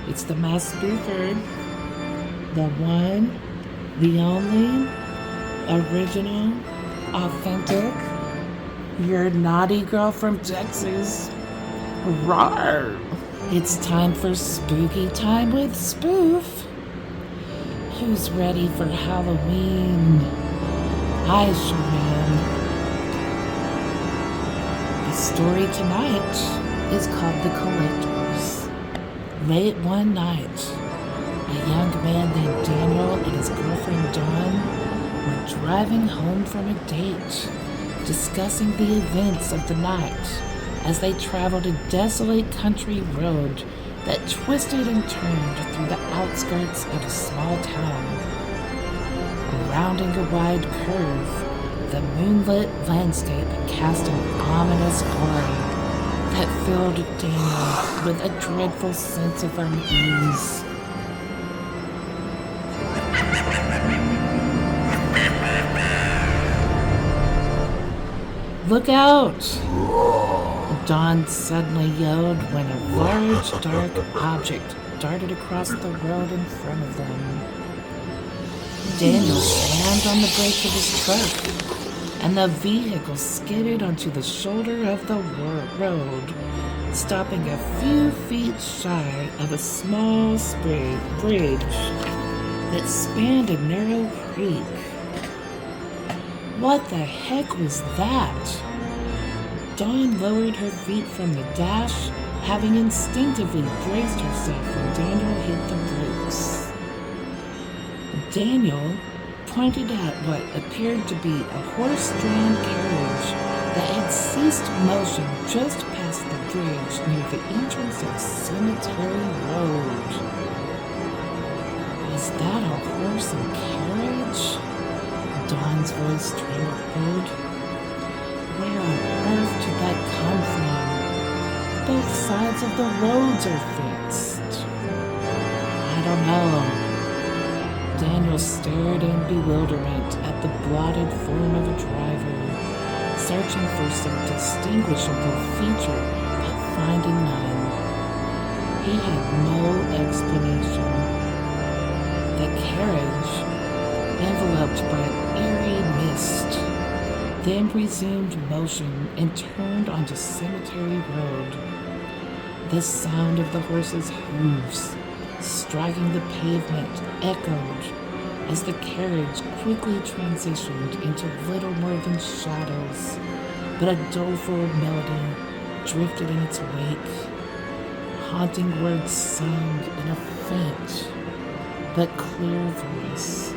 It's the Mass Spoofer, the one, the only, original, authentic, your naughty girl from Texas. Rawr! It's time for Spooky Time with Spoof. Who's ready for Halloween? I sure am. The story tonight is called The Collectors. Late one night, a young man named Daniel and his girlfriend Dawn were driving home from a date, discussing the events of the night as they traveled a desolate country road that twisted and turned through the outskirts of a small town. Rounding a wide curve, the moonlit landscape cast an ominous glory that filled Daniel with a dreadful sense of unease. "Look out!" Dawn suddenly yelled when a large, dark object darted across the road in front of them. Daniel slammed on the brake of his truck, and the vehicle skidded onto the shoulder of the road, stopping a few feet shy of a small bridge that spanned a narrow creek. What the heck was that? Dawn lowered her feet from the dash, having instinctively braced herself when Daniel hit the brakes. Daniel pointed at what appeared to be a horse-drawn carriage that had ceased motion just past the bridge near the entrance of Cemetery Road. "Is that a horse and carriage?" Dawn's voice trembled. "Where on earth did that come from? Both sides of the roads are fixed." "I don't know." Daniel stared in bewilderment at the blotted form of a driver, searching for some distinguishable feature, but finding none. He had no explanation. The carriage, enveloped by an eerie mist, then resumed motion and turned onto Cemetery Road. The sound of the horse's hooves striking the pavement echoed as the carriage quickly transitioned into little more than shadows, but a doleful melody drifted in its wake. Haunting words sung in a faint but clear voice.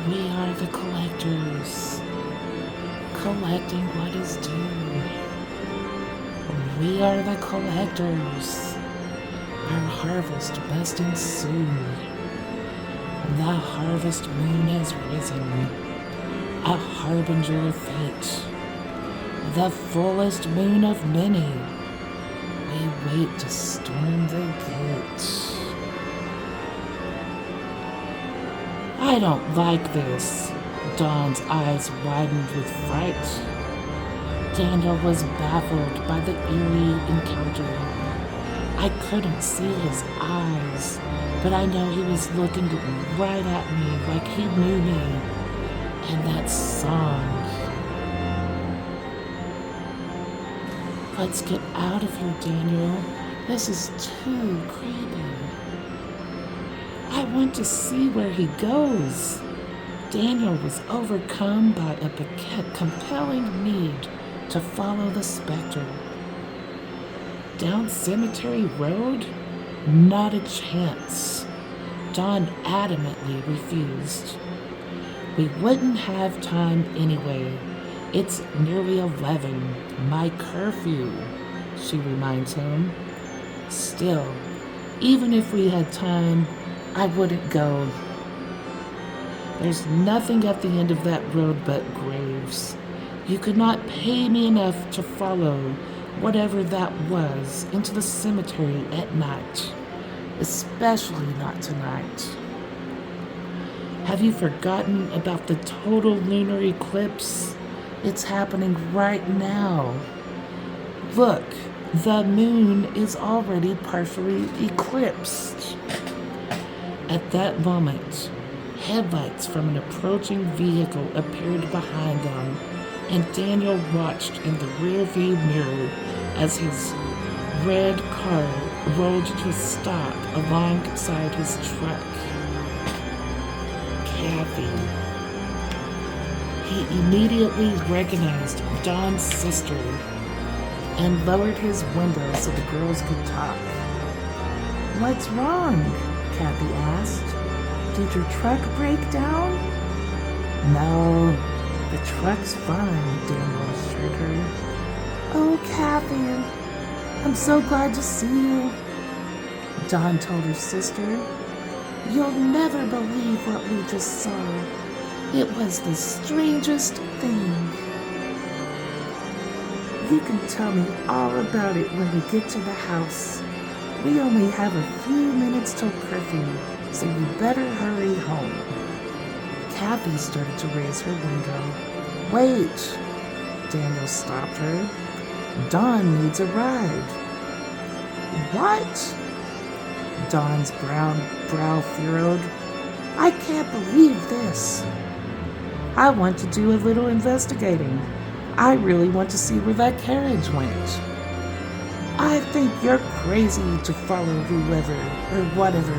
"We are the collectors, collecting what is due. We are the collectors. Our harvest must ensue. The harvest moon has risen, a harbinger of fate, the fullest moon of many. We wait to storm the gate." "I don't like this." Dawn's eyes widened with fright. Daniel was baffled by the eerie encounter. I couldn't see his eyes, but I know he was looking right at me like he knew me. And that song. "Let's get out of here, Daniel. This is too creepy. I want to see where he goes." Daniel was overcome by a compelling need to follow the specter. Down Cemetery Road? Not a chance. Dawn adamantly refused. "We wouldn't have time anyway. It's nearly 11, my curfew," she reminds him. "Still, even if we had time, I wouldn't go. There's nothing at the end of that road but graves. You could not pay me enough to follow whatever that was into the cemetery at night, especially not tonight. Have you forgotten about the total lunar eclipse? It's happening right now. Look, The moon is already partially eclipsed. At that moment, headlights from an approaching vehicle appeared behind them, and Daniel watched in the rearview mirror as his red car rolled to a stop alongside his truck. Kathy. He immediately recognized Dawn's sister and lowered his window so the girls could talk. "What's wrong?" Kathy asked. "Did your truck break down?" "No, the truck's fine," Daniel assured her. "Oh, Kathy, I'm so glad to see you," Dawn told her sister. "You'll never believe what we just saw. It was the strangest thing." "You can tell me all about it when we get to the house. We only have a few minutes till curfew, so you better hurry home." Kathy started to raise her window. "Wait!" Daniel stopped her. "Dawn needs a ride." "What?" Dawn's brow furrowed. "I can't believe this. I want to do a little investigating. I really want to see where that carriage went. I think you're crazy to follow whoever or whatever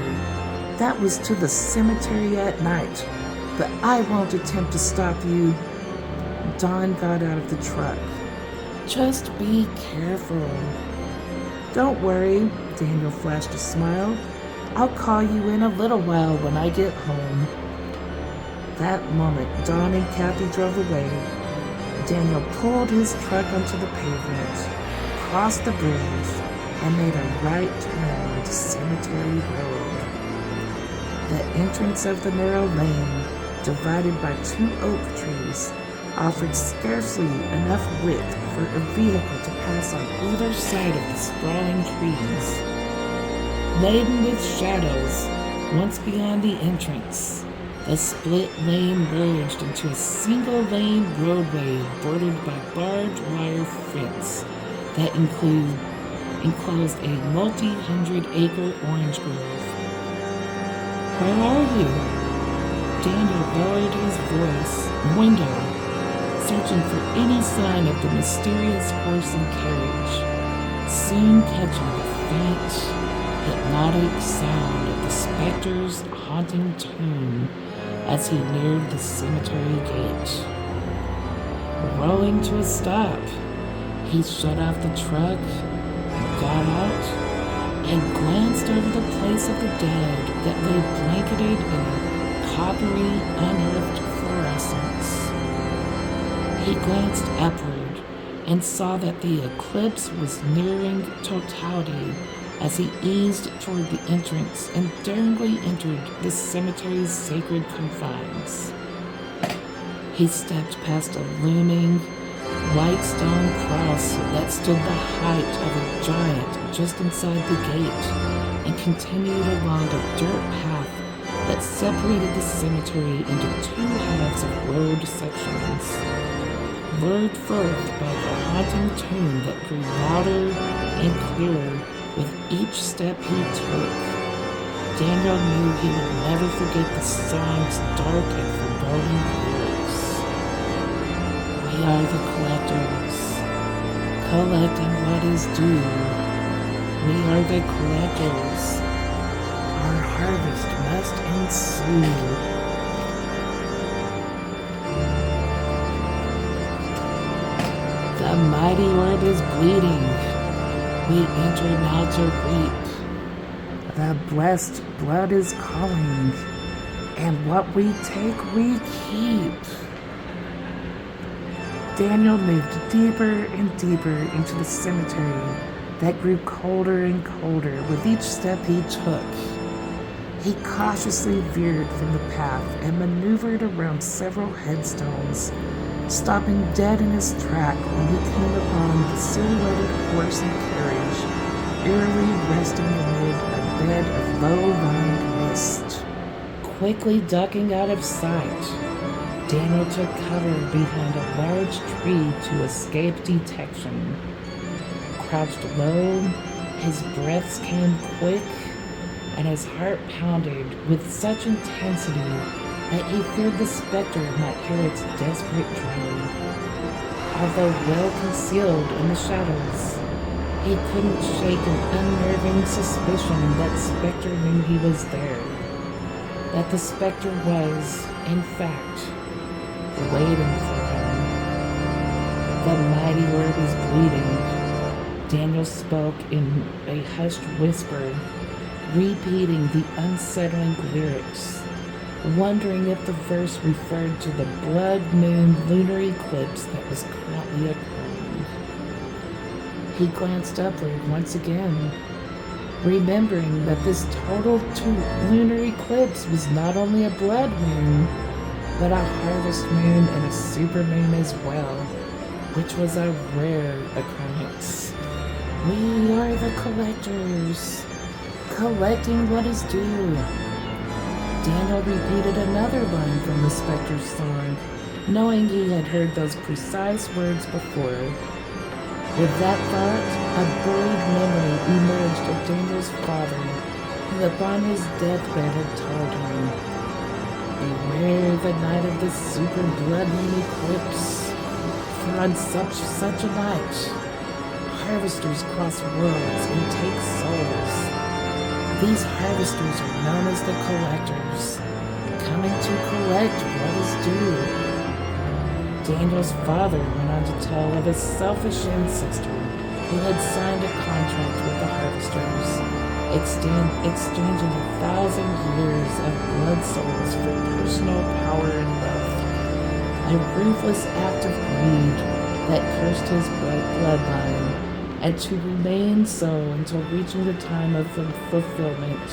that was to the cemetery at night, but I won't attempt to stop you." Dawn got out of the truck. "Just be careful." "Don't worry," Daniel flashed a smile. "I'll call you in a little while when I get home." That moment, Dawn and Kathy drove away. Daniel pulled his truck onto the pavement, crossed the bridge, and made a right turn onto Cemetery Road. The entrance of the narrow lane, divided by 2 oak trees, offered scarcely enough width for a vehicle to pass on either side of the sprawling trees. Laden with shadows, once beyond the entrance, the split lane merged into a single-lane roadway bordered by barbed wire fence that enclosed a multi-hundred-acre orange grove. "Where are you?" Daniel lowered his window, searching for any sign of the mysterious horse and carriage, soon catching the faint, hypnotic sound of the specter's haunting tune as he neared the cemetery gate. Rolling to a stop, he shut off the truck, got out, and glanced over the place of the dead that lay blanketed in a coppery, unearthed fluorescence. He glanced upward and saw that the eclipse was nearing totality as he eased toward the entrance and daringly entered the cemetery's sacred confines. He stepped past a looming, white stone cross that stood the height of a giant just inside the gate and continued along a dirt path that separated the cemetery into 2 halves of road sections. Lured forth by the haunting tune that grew louder and clearer with each step he took, Daniel knew he would never forget the song's dark and foreboding lyrics. "We are the collectors, collecting what is due. We are the collectors. Our harvest must ensue." The mighty orb is bleeding. We enter now to reap. The blessed blood is calling, and what we take we keep. Daniel moved deeper and deeper into the cemetery that grew colder and colder with each step he took. He cautiously veered from the path and maneuvered around several headstones, stopping dead in his track when he came upon the silhouetted horse and carriage, eerily resting amid a bed of low-lying mist. Quickly ducking out of sight, Daniel took cover behind a large tree to escape detection. crouched low, his breaths came quick, and his heart pounded with such intensity that he feared the specter might hear its desperate drone. Although well concealed in the shadows, he couldn't shake an unnerving suspicion that Spectre knew he was there. That the specter was, in fact, waiting for him. The mighty word is bleeding. Daniel spoke in a hushed whisper, repeating the unsettling lyrics, wondering if the verse referred to the blood moon lunar eclipse that was currently occurring. He glanced upward once again, remembering that this total lunar eclipse was not only a blood moon, but a harvest moon and a supermoon as well, which was a rare occurrence. We are the collectors, collecting what is due. Daniel repeated another line from the specter's song, knowing he had heard those precise words before. With that thought, a buried memory emerged of Daniel's father, who upon his deathbed had told him, "Beware the night of the super blood moon eclipse, for on such a night, harvesters cross worlds and take souls. These harvesters are known as the collectors, coming to collect what is due." Daniel's father went on to tell of his selfish ancestor who had signed a contract with the harvesters, exchanging 1,000 years of blood souls for personal power and wealth. A ruthless act of greed that cursed his bloodline, and to remain so until reaching the time of fulfillment,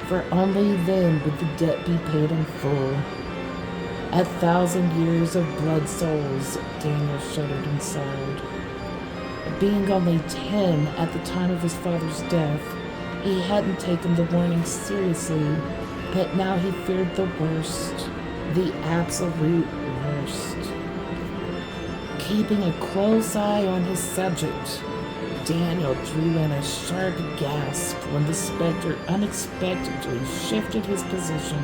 for only then would the debt be paid in full. 1,000 years of blood souls, Daniel shuddered inside. Being only 10 at the time of his father's death, he hadn't taken the warning seriously, but now he feared the worst, the absolute worst. Keeping a close eye on his subject, Daniel drew in a sharp gasp when the specter unexpectedly shifted his position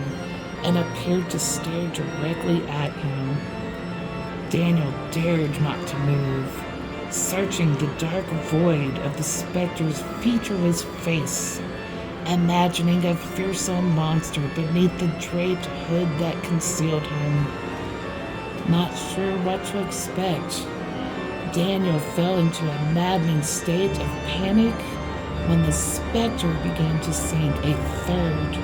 and appeared to stare directly at him. Daniel dared not to move, searching the dark void of the specter's featureless face, imagining a fearsome monster beneath the draped hood that concealed him. Not sure what to expect, Daniel fell into a maddening state of panic when the specter began to sing a third,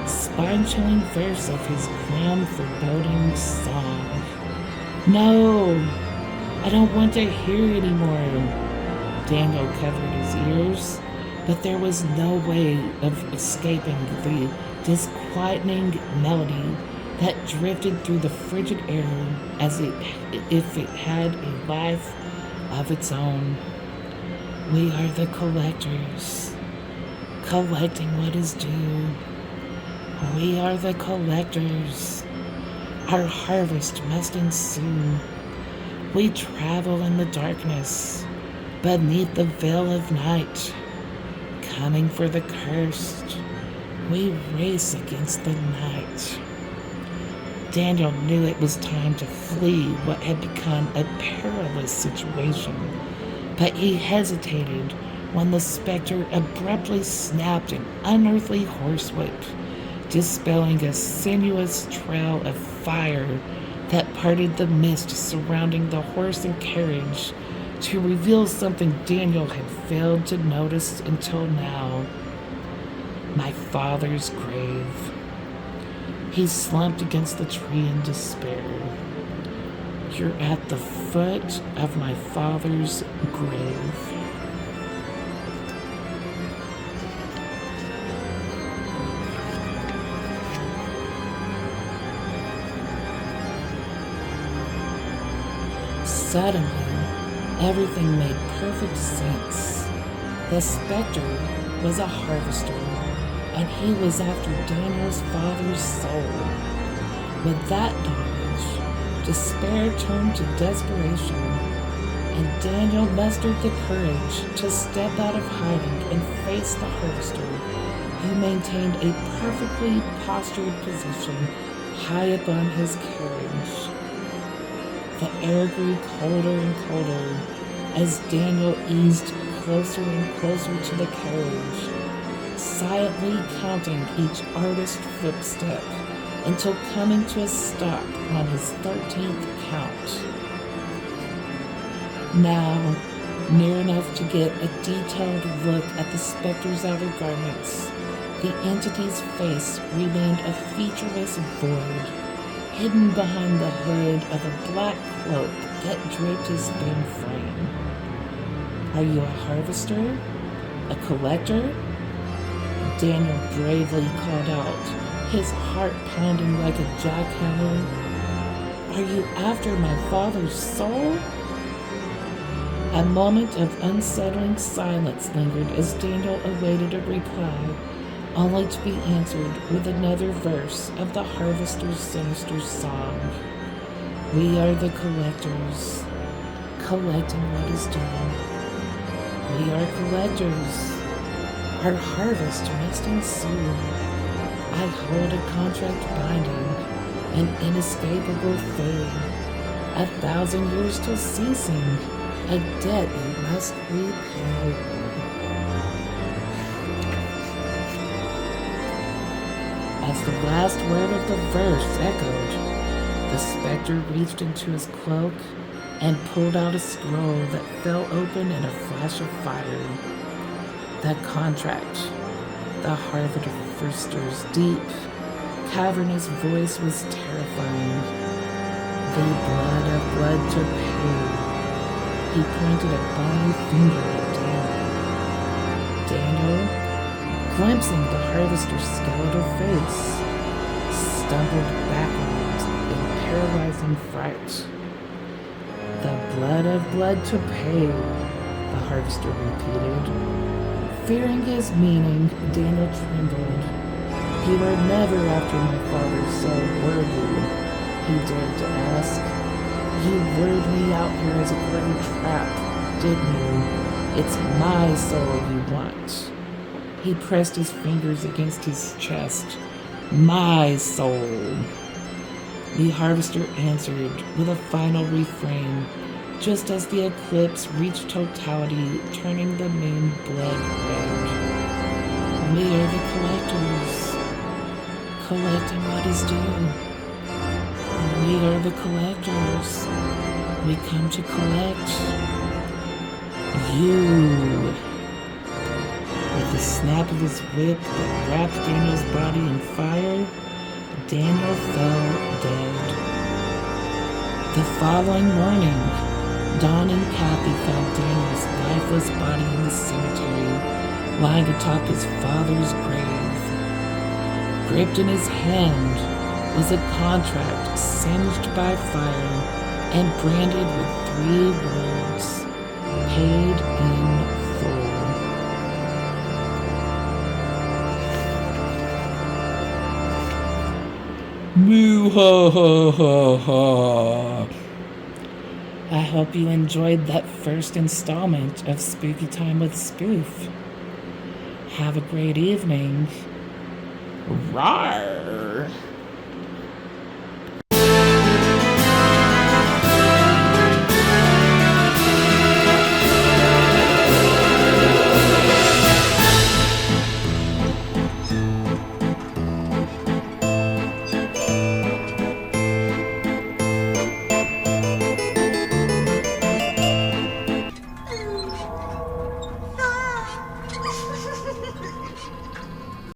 spine-chilling verse of his grim, foreboding song. "No, I don't want to hear anymore." Daniel covered his ears, but there was no way of escaping the disquieting melody that drifted through the frigid air as if it had a life of its own. "We are the collectors, collecting what is due. We are the collectors. Our harvest must ensue. We travel in the darkness, beneath the veil of night. Coming for the cursed, we race against the night." Daniel knew it was time to flee what had become a perilous situation, but he hesitated when the specter abruptly snapped an unearthly horsewhip, dispelling a sinuous trail of fire that parted the mist surrounding the horse and carriage to reveal something Daniel had failed to notice until now: my father's grave. He slumped against the tree in despair. "You're at the foot of my father's grave." Suddenly, everything made perfect sense. The specter was a harvester, and he was after Daniel's father's soul. With that knowledge, despair turned to desperation, and Daniel mustered the courage to step out of hiding and face the harvester, who maintained a perfectly postured position high upon his carriage. The air grew colder and colder as Daniel eased closer and closer to the carriage, silently counting each artist's footstep until coming to a stop on his 13th count. Now, near enough to get a detailed look at the specter's outer garments, the entity's face remained a featureless void, hidden behind the hood of a black cloak that draped his thin frame. Are you a harvester? A collector? Daniel bravely called out, his heart pounding like a jackhammer. Are you after my father's soul? A moment of unsettling silence lingered as Daniel awaited a reply, only to be answered with another verse of the harvester's sinister song. We are the collectors, collecting what is due. We are collectors. Our harvest must ensue. I hold a contract binding, an inescapable fate, 1,000 years till ceasing, a debt you must repay. As the last word of the verse echoed, the specter reached into his cloak and pulled out a scroll that fell open in a flash of fire. That contract, the harvester's deep, cavernous voice was terrifying. The blood of blood to pay. He pointed a bony finger at Daniel. Daniel, glimpsing the harvester's skeletal face, stumbled backwards in paralyzing fright. The blood of blood to pay, the harvester repeated. Fearing his meaning, Daniel trembled. You were never after my father's soul, were you? He dared to ask. You lured me out here as a clever trap, didn't you? It's my soul you want. He pressed his fingers against his chest. My soul. The harvester answered with a final refrain, just as the eclipse reached totality, turning the moon blood red. We are the collectors, collecting what is due. We are the collectors. We come to collect you. With the snap of his whip that wrapped Daniel's body in fire, Daniel fell dead. The following morning, Don and Kathy found Daniel's lifeless body in the cemetery, lying atop his father's grave. Gripped in his hand was a contract singed by fire and branded with 3 words, paid in full. Moo ha ha ha ha. I hope you enjoyed that first installment of Spooky Time with Spoof. Have a great evening. Rawr!